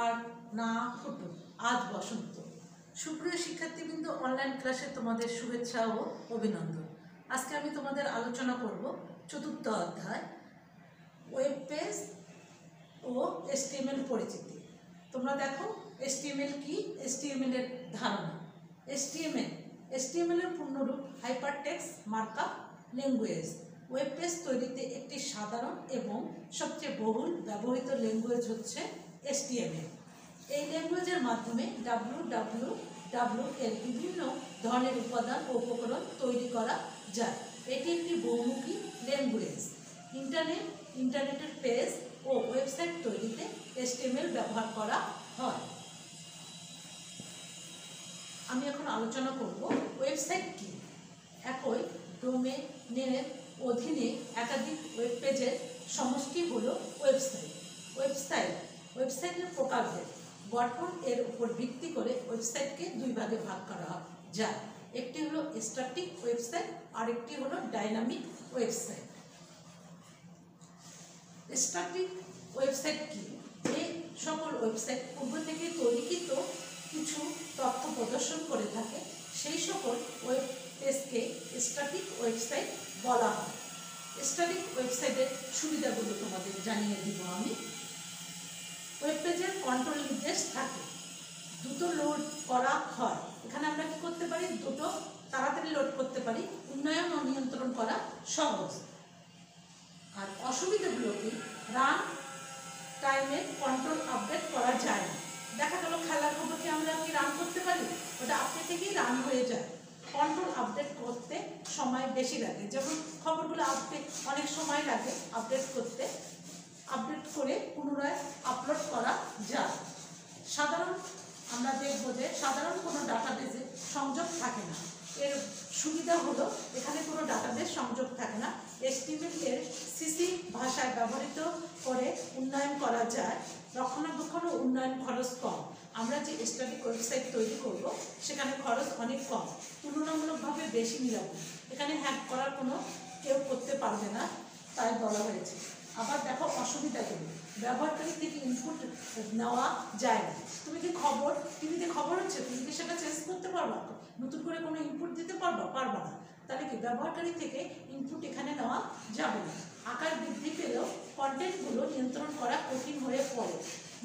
আর না ফুটুক আজ বসন্ত। সুপ্রিয় শিক্ষার্থীবৃন্দ, অনলাইন ক্লাসে তোমাদের শুভেচ্ছা ও অভিনন্দন। আজকে আমি তোমাদের আলোচনা করব চতুর্থ অধ্যায় ওয়েব পেজ ও HTML পরিচিতি। তোমরা দেখো HTML কি, HTML এর ধারণা। HTML এর পূর্ণরূপ hypertext markup language. Web page তৈরিতে একটি সাধারণ এবং সবচেয়ে বহুল ব্যবহৃত ল্যাঙ্গুয়েজ হচ্ছে HTML। এই ল্যাঙ্গুয়েজের মাধ্যমে www এর বিভিন্ন ধরনের উপাদান ও উপকরণ তৈরি করা যায়। এটি একটি বহুমুখী ল্যাঙ্গুয়েজ। ইন্টারনেটের পেজ ও ওয়েবসাইট তৈরিতে HTML ব্যবহার করা হয়। আমি এখন আলোচনা করব ওয়েবসাইট কি। একই ডোমেনের অধীনে একাধিক ওয়েব পেজের সমষ্টি হলো ওয়েবসাইট। ওয়েবসাইটের প্রকারভেদ গঠন এর উপর ভিত্তি করে ওয়েবসাইটকে দুই ভাগে ভাগ করা যায়। একটি হলো স্ট্যাটিক ওয়েবসাইট, আরেকটি হলো ডাইনামিক ওয়েবসাইট। স্ট্যাটিক ওয়েবসাইট কি? এই সকল ওয়েবসাইট পূর্ব থেকে তৈরিকৃত কিছু তথ্য প্রদর্শন করে থাকে, সেই সকল ওয়েব পেজকে স্ট্যাটিক ওয়েবসাইট বলা হয়। স্ট্যাটিক ওয়েবসাইটের সুবিধাগুলো তোমাদের জানিয়ে দিব আমি। ওয়েব পেজের কন্ট্রোল নির্দেশ থাকে, দ্রুত লোড করা হয়। এখানে আমরা কি করতে পারি? দ্রুত তাড়াতাড়ি লোড করতে পারি। উন্নয়ন ও নিয়ন্ত্রণ করা সহজ। আর অসুবিধাগুলো কি? রান টাইমে কন্ট্রোল আপডেট করা যায় না। দেখা গেল খেলার খবরকে আমরা কি রান করতে পারি? ওটা আপনি থেকেই রান হয়ে যায়। কন্ট্রোল আপডেট করতে সময় বেশি লাগে, যেমন খবরগুলো আপডেট অনেক সময় লাগে আপডেট করতে। আপডেট করে পুনরায় আপলোড করা যায়। আমরা দেখব যে সাধারণ কোনো ডাটাবেজে সংযোগ থাকে না। এর সুবিধা হলো এখানে কোনো ডাটাবেজ সংযোগ থাকে না। HTML এর CC ভাষায় ব্যবহৃত করে উন্নয়ন করা যায়। রক্ষণাবেক্ষণ ও উন্নয়ন খরচ কম। আমরা যে স্ট্যাটিক ওয়েবসাইট তৈরি করব সেখানে খরচ অনেক কম, তুলনামূলকভাবে বেশি নিরাপদ। এখানে হ্যাক করার কোনো কেউ করতে পারবে না, তাই বলা হয়েছে। আবার দেখো অসুবিধাগুলো, ব্যবহারকারী থেকে ইনপুট নেওয়া যায় না। তুমি কি টিভিতে খবর হচ্ছে, তুমি কি সেটা চেঞ্জ করতে পারবা? নতুন করে কোনো ইনপুট দিতে পারবা না। তাহলে কি ব্যবহারকারী থেকে ইনপুট এখানে নেওয়া যাবে না। আকার বৃদ্ধি পেলেও কন্টেন্টগুলো নিয়ন্ত্রণ করা কঠিন হয়ে পড়ে।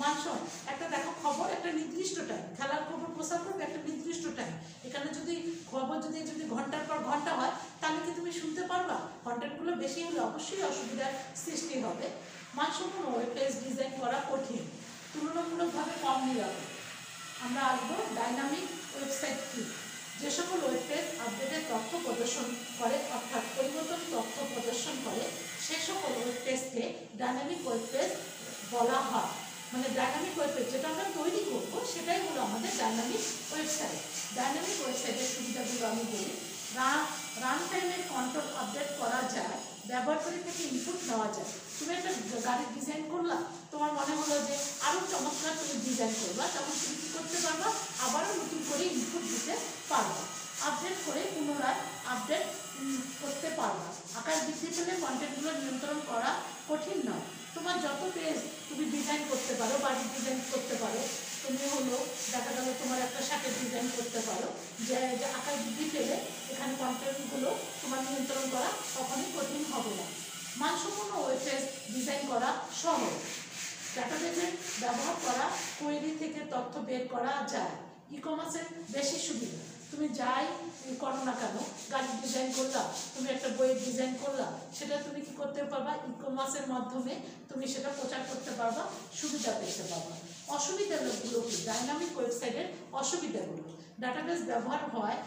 মানসম্মান একটা দেখো খবর একটা নির্দিষ্ট টাইম, খেলার খবর প্রচার করবে একটা নির্দিষ্ট টাইম। এখানে যদি খবর যদি ঘন্টার পর ঘন্টা হয়, তাহলে কি তুমি শুনতে পারবা? কন্টেন্টগুলো বেশি হলে অবশ্যই অসুবিধার সৃষ্টি হবে। মানসম্পন্ন ওয়েব পেজ ডিজাইন করা কঠিন, তুলনামূলকভাবে কম নিরাপদ। আমরা আসবো ডাইনামিক ওয়েবসাইট কি। যে সকল ওয়েব পেজ আপডেটের তথ্য প্রদর্শন করে, অর্থাৎ পরিবর্তন তথ্য প্রদর্শন করে, সে সকল ওয়েব পেজকে ডাইনামিক ওয়েব পেজ বলা হয়। মানে ডাইনামিক ওয়েব পেজ যেটা আমরা তৈরি করবো সেটাই হলো আমাদের ডাইনামিক ওয়েবসাইট। ডাইনামিক ওয়েবসাইটের সুবিধাগুলো আমি বলি। রান টাইমে কন্ট্রোল আপডেট করা যায়, ব্যবহারকারী থেকে ইনপুট নেওয়া যায়। তুমি একটা গাড়ির ডিজাইন করলা, তোমার মনে হলো যে আরও চমৎকার তুমি ডিজাইন করবা, তখন তুমি কী করতে পারবা? আবারও নতুন করে ইনপুট দিতে পারবা। আপডেট করে পুনরায় আপডেট করতে পারবা। আকার বৃদ্ধি পেলে কন্টেন্টগুলো নিয়ন্ত্রণ করা কঠিন নয়। তোমার যত পেজ তুমি ডিজাইন করতে পারো, বাড়ির ডিজাইন করতে পারো, তুমি হলো দেখা গেল তোমার একটা শার্টের ডিজাইন করতে পারো, যে আকার বৃদ্ধি পেলে এখানে কন্টেন্টগুলো তোমার নিয়ন্ত্রণ করা কখনই কঠিন হবে না। মানসম্পন্ন ওয়েব পেজ ডিজাইন করা সহজ। ডাটাবেজের ব্যবহার করা, কোয়েরি থেকে তথ্য বের করা যায়। ই-কমার্সের বেশি সুবিধা। তুমি যাই করো না কেন, গাড়ির ডিজাইন করলা, তুমি একটা বইয়ের ডিজাইন করলা, সেটা তুমি কি করতে পারবা? ই-কমার্সের মাধ্যমে তুমি সেটা প্রচার করতে পারবা, সুবিধা পেতে পারবা। অসুবিধাগুলো কি? ডাইনামিক ওয়েবসাইটের অসুবিধাগুলো, ডাটাবেস ব্যবহার হয়,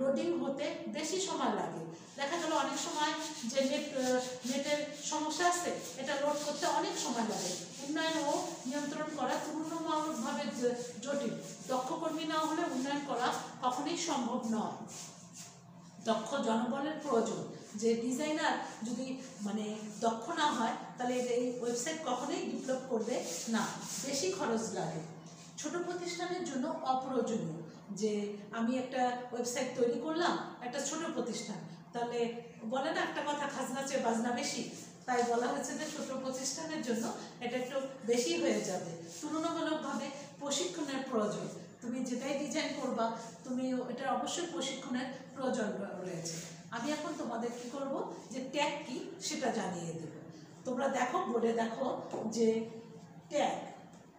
লোডিং হতে বেশি সময় লাগে। দেখা গেল অনেক সময় যে নেটের সমস্যা আছে, এটা লোড করতে অনেক সময় লাগে। উন্নয়ন ও নিয়ন্ত্রণ করা তুলনামূলকভাবে জটিল। দক্ষ কর্মী না হলে উন্নয়ন করা কখনোই সম্ভব নয়। দক্ষ জনবলের প্রয়োজন। যে ডিজাইনার যদি দক্ষ না হয়, তাহলে এই ওয়েবসাইট কখনোই ডেভেলপ করবে না, বেশি খরচ লাগে। ছোট প্রতিষ্ঠানের জন্য অপ্রয়োজনীয়। যে আমি একটা ওয়েবসাইট তৈরি করলাম, একটা ছোট প্রতিষ্ঠান, তাহলে বলে না একটা কথা, খাজনা চেয়ে বাজনা বেশি। তাই বলা হয়েছে যে ছোট প্রতিষ্ঠানের জন্য এটা একটু বেশি হয়ে যাবে। তুলনামূলকভাবে প্রশিক্ষণের প্রয়োজন, তুমি যেটাই ডিজাইন করবা তুমি এটা অবশ্যই প্রশিক্ষণের প্রয়োজন রয়েছে। আমি এখন তোমাদের কি করব যে ট্যাগ কি সেটা জানিয়ে দেব। তোমরা দেখো, বোর্ডে দেখো যে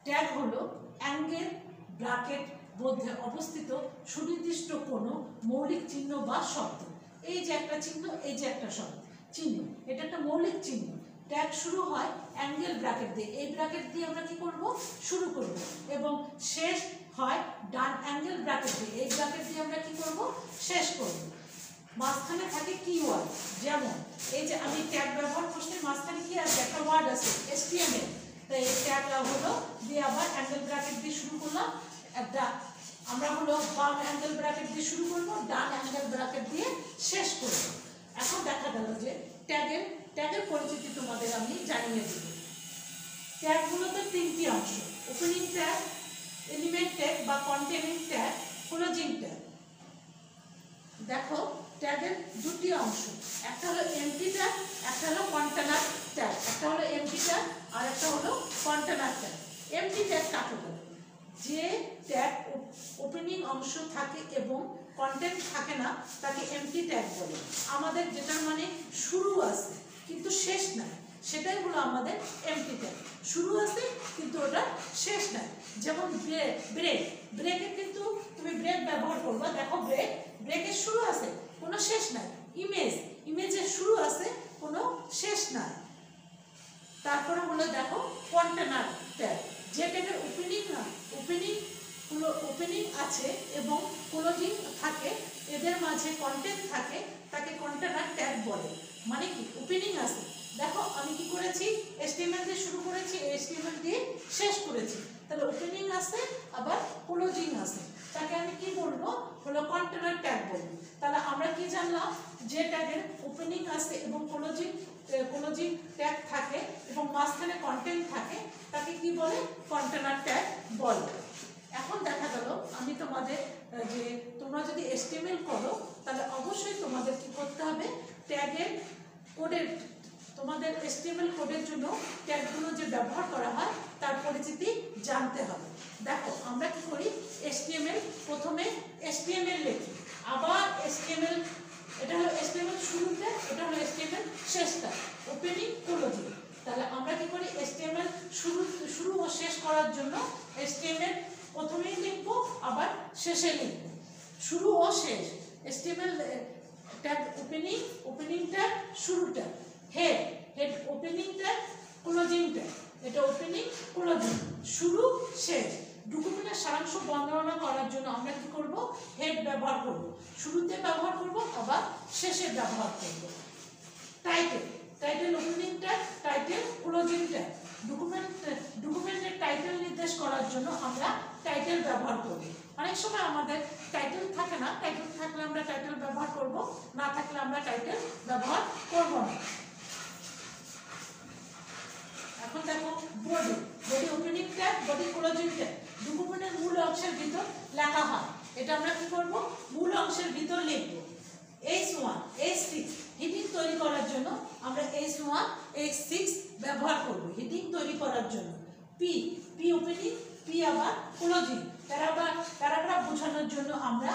ট্যাগ হলো অ্যাঙ্গেল ব্র্যাকেট মধ্যে অবস্থিত সুনির্দিষ্ট কোনো মৌলিক চিহ্ন বা শব্দ। এই যে একটা চিহ্ন, এই যে একটা শব্দ চিহ্ন, এটা একটা মৌলিক চিহ্ন। ট্যাগ শুরু হয় অ্যাঙ্গেল ব্র্যাকেট দিয়ে, এই ব্র্যাকেট দিয়ে আমরা কি করব শুরু করব, এবং শেষ হয় ডান অ্যাঙ্গেল ব্র্যাকেট দিয়ে, এই ব্র্যাকেট দিয়ে আমরা কি করব শেষ করব। মাঝখানে থাকে কিওয়ার্ড, যেমন এই যে আমি ট্যাগ ব্যবহার করছি, মাঝখানে কি আছে একটা ওয়ার্ড আছে HTML, তো এই ট্যাগ হলো দিয়ে আবার অ্যাঙ্গেল ব্র্যাকেট দিয়ে শুরু করলাম, একটা আমরা হলো বাম অ্যাঙ্গেল ব্র্যাকেট দিয়ে শুরু করব, ডান অ্যাঙ্গেল ব্র্যাকেট দিয়ে শেষ করব। এখন দেখা গেল যে ট্যাগের পরিচিতি তোমাদের আমি জানিয়ে দেব। ট্যাগগুলোতে তিনটি অংশ: ওপেনিং ট্যাগ, এলিমেন্ট ট্যাগ বা কন্টেনিং ট্যাগ, ক্লোজিং ট্যাগ। দেখো ট্যাগের দুটি অংশ, একটা হলো এমটি ট্যাগ, একটা হলো কন্টেনার ট্যাগ। একটা হলো এমটি ট্যাগ আর একটা হলো কন্টেনার ট্যাগ। এমটি ট্যাগ কাকে বলে? যে ট্যাগ ওপেনিং অংশ থাকে এবং কন্টেন্ট থাকে না তাকে এমটি ট্যাগ বলে। আমাদের যেটার মানে শুরু আছে কিন্তু শেষ নাই, সেটাই হলো আমাদের এমটি ট্যাগ। শুরু আছে কিন্তু ওটা শেষ নাই। যেমন ব্রেকের কিন্তু তুমি ব্রেক ব্যবহার করবা, দেখো ব্রেকের শুরু আছে কোনো শেষ নাই। ইমেজের শুরু আছে কোনো শেষ নাই। তারপরে হলো দেখো কন্টেনার ট্যাগ, যে ট্যাগের ওপেনিং আছে এবং ক্লোজিং থাকে, এদের মাঝে কন্টেন্ট থাকে, তাকে কন্টেনার ট্যাগ বলে। মানে কি ওপেনিং আছে, দেখো আমি কি করেছি HTML দিয়ে শুরু করেছি, HTML দিয়ে শেষ করেছি, তাহলে ওপেনিং আছে আবার ক্লোজিং আছে, তাকে আমি কি বলবো হলো কন্টেনার ট্যাগ বলবো। তাহলে আমরা কি জানলাম, যে ট্যাগের ওপেনিং আছে এবং ক্লোজিং ট্যাগ থাকে এবং মাঝখানে কন্টেন্ট থাকে তাকে কি বলে কন্টেনার ট্যাগ বলে। এখন দেখা গেল আমি তোমাদের যে তোমরা যদি HTML করো তাহলে অবশ্যই তোমাদের কি করতে হবে, ট্যাগের কোডের, তোমাদের HTML কোডের জন্য ট্যাগগুলো যে ব্যবহার করা হয় তার পরিচিতি জানতে হবে। দেখো আমরা কি করি, HTML প্রথমে HTML লিখি, আবার HTML, এটা হলো HTML শুরুতে, এটা হলো HTML শেষটা, ওপেনিং ক্লোজিং। তাহলে আমরা কি করি, HTML শুরু ও শেষ করার জন্য HTML প্রথমেই লিখবো আবার শেষে লিখবো, শুরু ও শেষ। HTML ট্যাগ ওপেনিং ট্যাগ শুরুটা, head opening tag closing tag, এটা ওপেনিং ক্লোজিং, শুরু শেষ। ডকুমেন্টের সারাংশ বর্ণনা করার জন্য আমরা কি করব, হেড ব্যবহার করব, শুরুতে ব্যবহার করব আবার শেষে ব্যবহার করব। Title opening tag, title closing tag. ডকুমেন্টের টাইটেল নির্দেশ করার জন্য আমরা টাইটেল ব্যবহার করব। অনেক সময় আমাদের টাইটেল থাকে না, টাইটেল থাকলে আমরা টাইটেল ব্যবহার করব, না থাকলে আমরা টাইটেল ব্যবহার করব না। এখন দেখো body opening tag, body closing tag. ডকুমেন্টের মূল অংশের ভিতর লেখা হয়, এটা আমরা কি করব, মূল অংশের ভিতর লিখব। H1 H6 হিডিং তৈরি করার জন্য আমরা H1 H6 ব্যবহার করব হিডিং তৈরি করার জন্য। পি ওপেনিং, পি আবার ক্লোজিং। প্যারাগ্রাফ বোঝানোর জন্য আমরা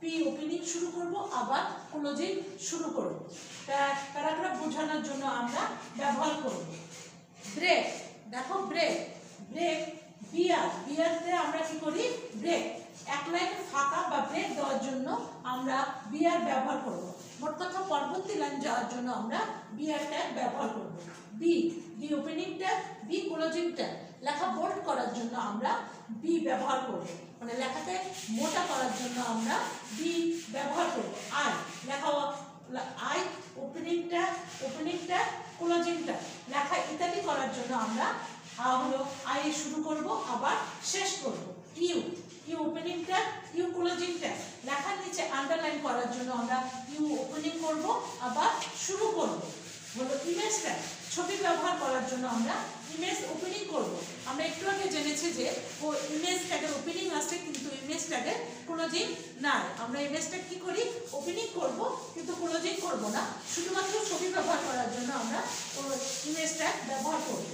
পি ওপেনিং শুরু করব আবার ক্লোজিং শুরু করব। প্যারাগ্রাফ বোঝানোর জন্য আমরা ব্যবহার করব। ব্রেক, দেখো ব্রেক বিয়ারতে আমরা কি করি, ব্রেক এক লাইন ফাঁকা বা ব্রেক দেওয়ার জন্য আমরা বিয়ার ব্যবহার করব। মোট কথা পরবর্তী লাইন যাওয়ার জন্য আমরা বিয়ার ট্যাগ ব্যবহার করব। B opening tag, B closing tag. লেখা বোল্ড করার জন্য আমরা বি ব্যবহার করব, মানে লেখাকে মোটা করার জন্য আমরা বি ব্যবহার করব। I opening tag closing tag. লেখা ইত্যাদি করার জন্য আমরা হলো আই শুরু করব আবার শেষ করব। U opening tag, U closing tag. লেখার নিচে আন্ডারলাইন করার জন্য আমরা ইউ ওপেনিং করব আবার শুরু করব। হলো ইমেজ ট্যাগ, ছবি ব্যবহার করার জন্য আমরা ইমেজ ওপেনিং করব। আমরা একটু আগে জেনেছি যে ও ইমেজ ট্যাগের ওপেনিং আছে কিন্তু ইমেজ ট্যাগের ক্লোজিং নাই। আমরা ইমেজ ট্যাগ কি করি, ওপেনিং করব কিন্তু ক্লোজিং করব না, শুধুমাত্র ছবি ব্যবহার করার জন্য আমরা ইমেজ ট্যাগ ব্যবহার করব।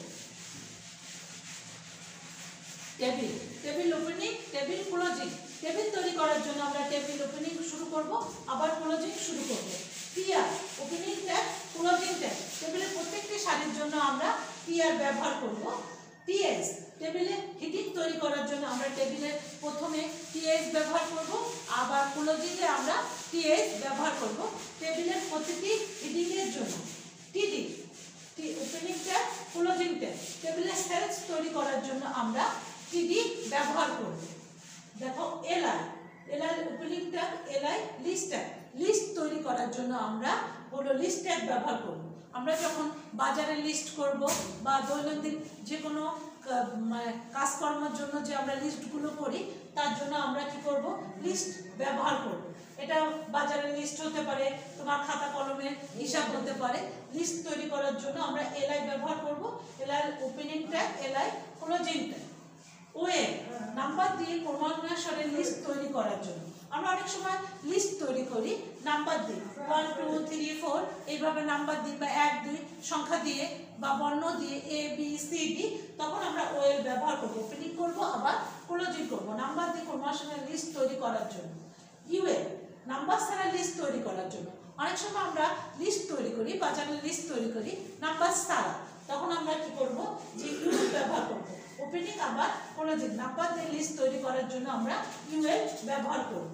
Table, table opening, table closing. Table তৈরি করার জন্য আমরা টেবিল ওপেনিং শুরু করব, আবার ক্লোজিং শুরু করব। PR, opening tag, closing tag. টেবিলের প্রত্যেকটি সারির জন্য আমরা পিআর ব্যবহার করব। টিএস, টেবিলে হিডিং তৈরি করার জন্য আমরা টেবিলে প্রথমে টিএস ব্যবহার করব, আবার ক্লোজিংয়ে আমরা টিএস ব্যবহার করব টেবিলের প্রতিটি হিডিং এর জন্য। TD, opening tag, closing tag. টেবিলের সেলস তৈরি করার জন্য আমরা টিডি ব্যবহার করব। দেখো LI, LI opening tag, LI list tag. List তৈরি করার জন্য আমরা হলো লিস্ট ট্যাগ ব্যবহার করব। আমরা যখন বাজারে লিস্ট করব বা দৈনন্দিন যে কোনো কাজকর্মের জন্য যে আমরা লিস্টগুলো করি তার জন্য আমরা কি করব, লিস্ট ব্যবহার করব। এটা বাজারের লিস্ট হতে পারে, তোমার খাতা কলমের হিসাব হতে পারে। লিস্ট তৈরি করার জন্য আমরা এলআই ব্যবহার করব, LI opening tag, LI closing tag. Way, number দিয়ে ক্রমানুসারে লিস্ট তৈরি করার জন্য আমরা অনেক সময় লিস্ট তৈরি করি নাম্বার দিয়ে, 1 2 3 4 এইভাবে নাম্বার দিই, বা 1 2 সংখ্যা দিয়ে বা বর্ণ দিয়ে এ বি সি ডি, তখন আমরা ওয়েল ব্যবহার করব, ওপেনিং করব আবার ক্লোজিং করব নাম্বার দিয়ে ক্রমানুসারে লিস্ট তৈরি করার জন্য। ইউএল, নাম্বার ছাড়া লিস্ট তৈরি করার জন্য। অনেক সময় আমরা লিস্ট তৈরি করি, বাজারের লিস্ট তৈরি করি নাম্বার ছাড়া, তখন আমরা কি করব, যে ইউএল ব্যবহার করব, ওপেনিং আবার ক্লোজিং। নাম্বার দিয়ে লিস্ট তৈরি করার জন্য আমরা ইউএল ব্যবহার করব।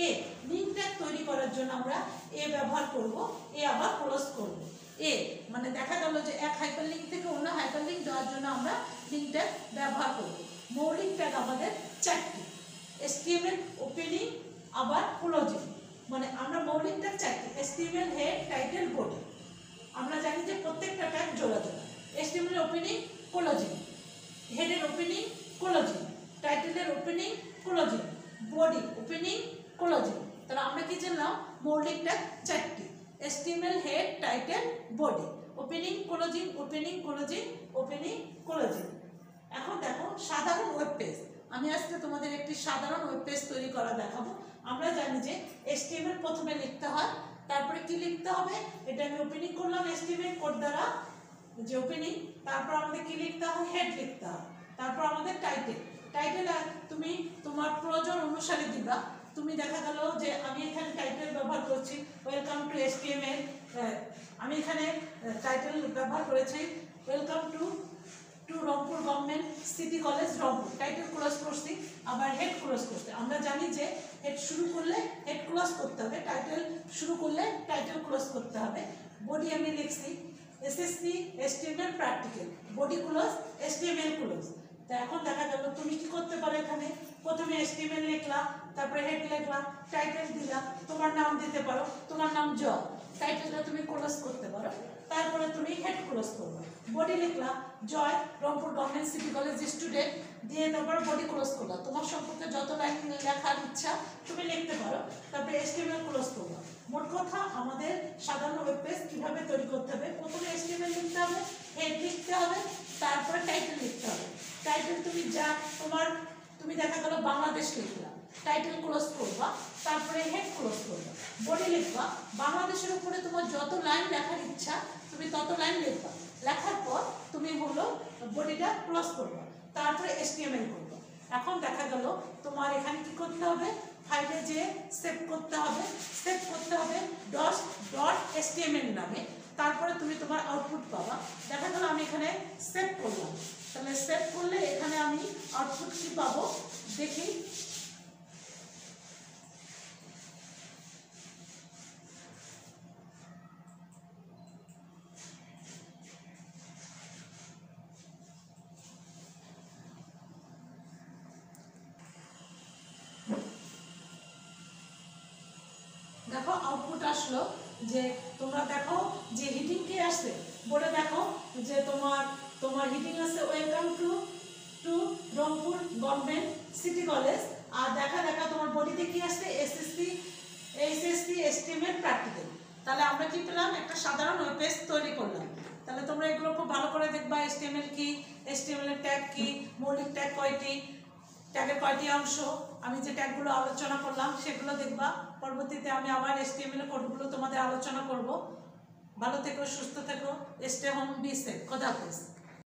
এ, লিঙ্ক ট্যাগ তৈরি করার জন্য আমরা এ ব্যবহার করব, এ আবার ক্লোজ করব। এ মানে দেখা গেল যে এক হাইপারলিঙ্ক থেকে অন্য হাইপারলিঙ্ক দেওয়ার জন্য আমরা লিঙ্ক ট্যাগ ব্যবহার করব। মৌলিক ট্যাগ আমাদের 4টি, এসটিএমএল, ওপেনিং আবার ক্লোজিং। মানে আমরা মৌলিক ট্যাগ 4টি, এসটিএমএল, হেড, টাইটেল, বডি। আমরা জানি যে প্রত্যেকটা ট্যাগ জোড়া জোড়া। এসটিএমএল ওপেনিং, ক্লোজিং, হেডের ওপেনিং, ক্লোজিং, টাইটেলের opening, closing, body opening, closing. তাহলে আমরা কি জানলাম, মৌলিক ট্যাগ 4টি, HTML, head, title, body, opening, closing, opening, closing, opening, closing. এখন দেখো সাধারণ ওয়েব পেজ। আমি আজকে তোমাদের একটি সাধারণ ওয়েব পেজ তৈরি করা দেখাবো। আমরা জানি যে এসটিএমএল প্রথমে লিখতে হয়, তারপরে কি লিখতে হবে, এটা আমি ওপেনিং করলাম এসটিএমএল কোড দ্বারা, যে ওপেনিং, তারপর আমাদের কি লিখতে হবে, হেড লিখতে হবে, তারপর আমাদের টাইটেল। টাইটেল তুমি তোমার প্রয়োজন অনুসারে দিবা। তুমি দেখা গেল যে আমি এখানে টাইটেল ব্যবহার করছি ওয়েলকাম টু এসটিএমএল, আমি এখানে টাইটেল ব্যবহার করেছি welcome to Rangpur government city college Rangpur, title close করছি, আবার হেড ক্লোজ করতে। আমরা জানি যে হেড শুরু করলে হেড ক্লোজ করতে হবে, টাইটেল শুরু করলে টাইটেল ক্লোজ করতে হবে। বডি আমি লিখছি SSC HTML practical, body close, HTML close. তো এখন দেখা গেল তুমি কি করতে পারো, এখানে প্রথমে এসটিএমএল লিখলা, তারপরে হেড লিখলা, টাইটেল দিলা, তোমার নাম দিতে পারো, তোমার নাম জয়, টাইটেলটা তুমি ক্লোজ করতে পারো, তারপরে তুমি হেড ক্লোজ করবে। বডি লিখলা Joy Rangpur government city college student দিয়ে, তারপরে বডি ক্লোজ করলা, তোমার সম্পর্কে যত লাইন লেখার ইচ্ছা তুমি লিখতে পারো, তারপরে এসটিএমএল ক্লোজ করবা। মোট কথা আমাদের সাধারণ ওয়েব পেজ কিভাবে তৈরি করতে হবে, প্রথমে এসটিএমএল লিখতে হবে, হেড লিখতে হবে, তারপরে টাইটেল লিখতে হবে। টাইটেল তুমি যা তুমি দেখা গেল বাংলাদেশ লিখলা, টাইটেল ক্লোজ করবা, তারপরে হেড ক্লোজ করবা। বডি লিখবা, বাংলাদেশের উপরে তোমার যত লাইন লেখার ইচ্ছা তুমি তত লাইন লিখবা, লেখার পর তুমি হলো বডিটা ক্লোজ করবা, তারপরে এসটিএমএল করবা। এখন দেখা গেল তোমার এখানে কি করতে হবে, ফাইলে যে সেভ করতে হবে, সেভ করতে হবে ডট এসটিএমএল নামে, তারপরে তুমি তোমার আউটপুট পাবা। দেখা গেল আমি এখানে সেভ করলাম, তাহলে সেভ করলে এখানে আমি আউটপুট কি পাবো দেখি। দেখো আউটপুট আসলো, যে তোমরা দেখো যে হিডিং কি আসছে, বলে দেখো যে তোমার হিডিং আছে welcome to Rangpur government city college, আর দেখা তোমার বডিতে কি আসছে এসএসসি এসটিএমএল প্র্যাকটিক্যাল। তাহলে আমরা কি পেলাম, একটা সাধারণ ওয়েব পেজ তৈরি করলাম। তাহলে তোমরা এগুলো খুব ভালো করে দেখবা। HTML কি, HTML এর ট্যাগ কি, মৌলিক ট্যাগ কয়টি, ট্যাগের কয়টি অংশ, আমি যে ট্যাগগুলো আলোচনা করলাম সেগুলো দেখবা। পরবর্তীতে আমি আবার HTML এর কোডগুলো তোমাদের আলোচনা করব। ভালো থেকো, সুস্থ থেকো, স্টে হোম, বি সেফ। খোদা হাফেজ।